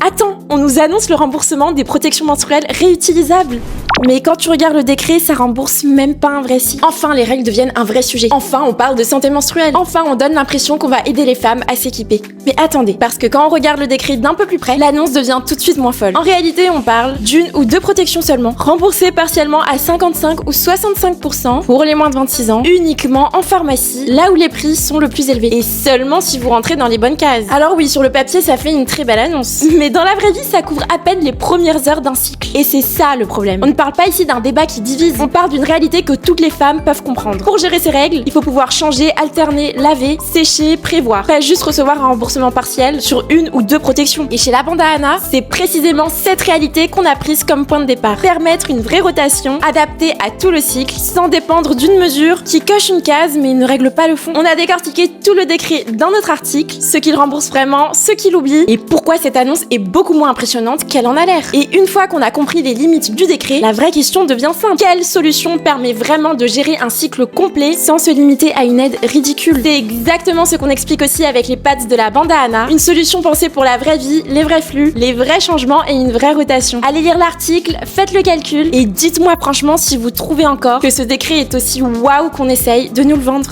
Attends, on nous annonce le remboursement des protections menstruelles réutilisables. Mais quand tu regardes le décret, ça rembourse même pas un vrai cycle. Enfin, les règles deviennent un vrai sujet. Enfin, on parle de santé menstruelle. Enfin, on donne l'impression qu'on va aider les femmes à s'équiper. Mais attendez, parce que quand on regarde le décret d'un peu plus près, l'annonce devient tout de suite moins folle. En réalité, on parle d'une ou deux protections seulement, remboursées partiellement à 55 ou 65% pour les moins de 26 ans, uniquement en pharmacie, là où les prix sont le plus élevés. Et seulement si vous rentrez dans les bonnes cases. Alors oui, sur le papier, ça fait une très belle annonce. Mais dans la vraie vie, ça couvre à peine les premières heures d'un cycle. Et c'est ça le problème. On ne parle pas ici d'un débat qui divise, on parle d'une réalité que toutes les femmes peuvent comprendre. Pour gérer ces règles, il faut pouvoir changer, alterner, laver, sécher, prévoir. Pas juste recevoir un remboursement partiel sur une ou deux protections. Et chez la Bandana, c'est précisément cette réalité qu'on a prise comme point de départ. Permettre une vraie rotation adaptée à tout le cycle, sans dépendre d'une mesure qui coche une case mais ne règle pas le fond. On a décortiqué tout le décret dans notre article, ce qu'il rembourse vraiment, ce qu'il oublie, et pourquoi cette annonce est beaucoup moins impressionnante qu'elle en a l'air. Et une fois qu'on a compris les limites du décret, la vraie question devient simple. Quelle solution permet vraiment de gérer un cycle complet sans se limiter à une aide ridicule? C'est exactement ce qu'on explique aussi avec les pads de la Bandana. Une solution pensée pour la vraie vie, les vrais flux, les vrais changements et une vraie rotation. Allez lire l'article, faites le calcul et dites-moi franchement si vous trouvez encore que ce décret est aussi waouh qu'on essaye de nous le vendre.